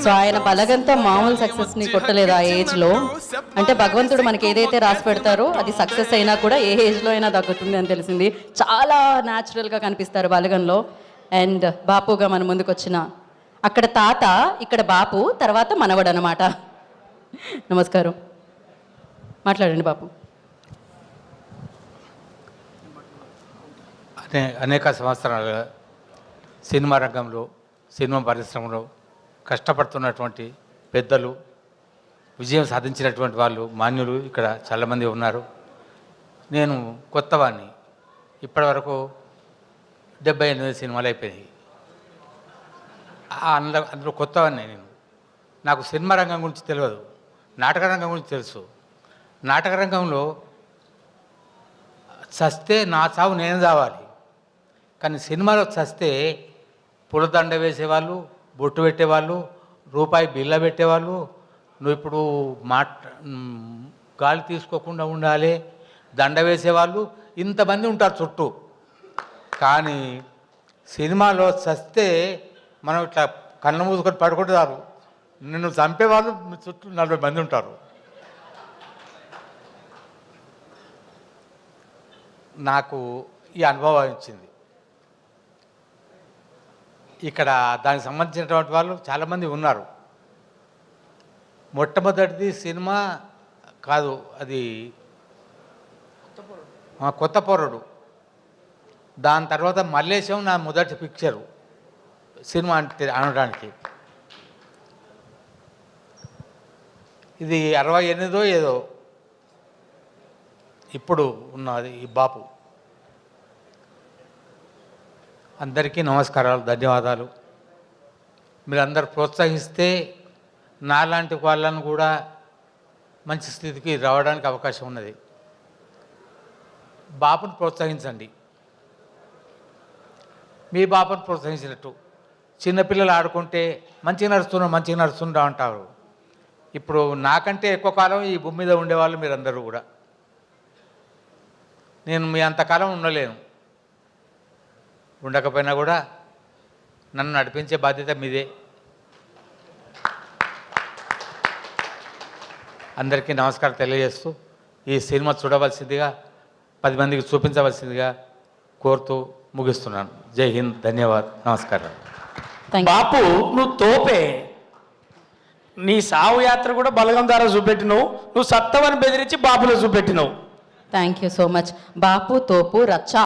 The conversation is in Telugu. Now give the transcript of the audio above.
సో ఆయన బలగంతో మామూలు సక్సెస్ ని కొట్టలేదు ఆ ఏజ్ లో. అంటే భగవంతుడు మనకి ఏదైతే రాసి పెడతారో అది సక్సెస్ అయినా కూడా ఏ ఏజ్ లో అయినా దక్కుతుంది అని తెలిసింది. చాలా న్యాచురల్ గా కనిపిస్తారు బలగంలో. అండ్ బాపుగా మన ముందుకు వచ్చిన అక్కడ తాత, ఇక్కడ బాపు, తర్వాత మనవడు అన్నమాట. నమస్కారం, మాట్లాడండి బాపు. అనేక సంవత్సరాలుగా సినిమా రంగంలో, సినిమా పరిశ్రమలో కష్టపడుతున్నటువంటి పెద్దలు, విజయం సాధించినటువంటి వాళ్ళు, మాన్యులు ఇక్కడ చాలామంది ఉన్నారు. నేను కొత్తవాడిని. ఇప్పటివరకు 78 సినిమాలు అయిపోయాయి. అందులో కొత్తవాడిని నేను. నాకు సినిమా రంగం గురించి తెలియదు, నాటక రంగం గురించి తెలుసు. నాటక రంగంలో చస్తే నా చావు నేను చావాలి, కానీ సినిమాలో చస్తే పూలదండ వేసేవాళ్ళు, బొట్టు పెట్టేవాళ్ళు, రూపాయి బిల్ల పెట్టేవాళ్ళు, నువ్వు ఇప్పుడు గాలి తీసుకోకుండా ఉండాలి, దండ వేసేవాళ్ళు ఇంతమంది ఉంటారు చుట్టూ. కానీ సినిమాలో చస్తే మనం ఇట్లా కళ్ళు మూసుకొని పడుకుంటే చాలు, నిన్ను చంపేవాళ్ళు చుట్టూ 40 మంది ఉంటారు. నాకు ఈ అనుభవం ఇచ్చింది. ఇక్కడ దానికి సంబంధించినటువంటి వాళ్ళు చాలామంది ఉన్నారు. మొట్టమొదటిది సినిమా కాదు, అది కొత్త పోరడు. దాని తర్వాత మల్లేశం నా మొదటి పిక్చరు సినిమా అంటే అనడానికి. ఇది 68 ఏదో ఇప్పుడు ఉన్నది ఈ బాపు. అందరికీ నమస్కారాలు, ధన్యవాదాలు. మీరందరూ ప్రోత్సహిస్తే నాలాంటి వాళ్ళను కూడా మంచి స్థితికి రావడానికి అవకాశం ఉన్నది. బాపును ప్రోత్సహించండి, మీ బాపును ప్రోత్సహించినట్టు. చిన్నపిల్లలు ఆడుకుంటే మంచిగా నడుస్తున్నా అంటారు. ఇప్పుడు నాకంటే ఎక్కువ కాలం ఈ భూమి మీద ఉండేవాళ్ళు మీరందరూ కూడా. నేను మీ అంతకాలం ఉండలేను, ఉండకపోయినా కూడా నన్ను నడిపించే బాధ్యత మీదే. అందరికీ నమస్కారం తెలియజేస్తూ ఈ సినిమా చూడవలసిందిగా, 10 మందికి చూపించవలసిందిగా కోరుతూ ముగిస్తున్నాను. జై హింద్, ధన్యవాద్, నమస్కారం. బాపు నువ్వు తోపే. నీ సావు యాత్ర కూడా బలగం ద్వారా చూపెట్టినవు, నువ్వు సత్తవని బెదిరించి బాపులో చూపెట్టినవు. Thank you so much. బాపు, తోపు, రచ్చ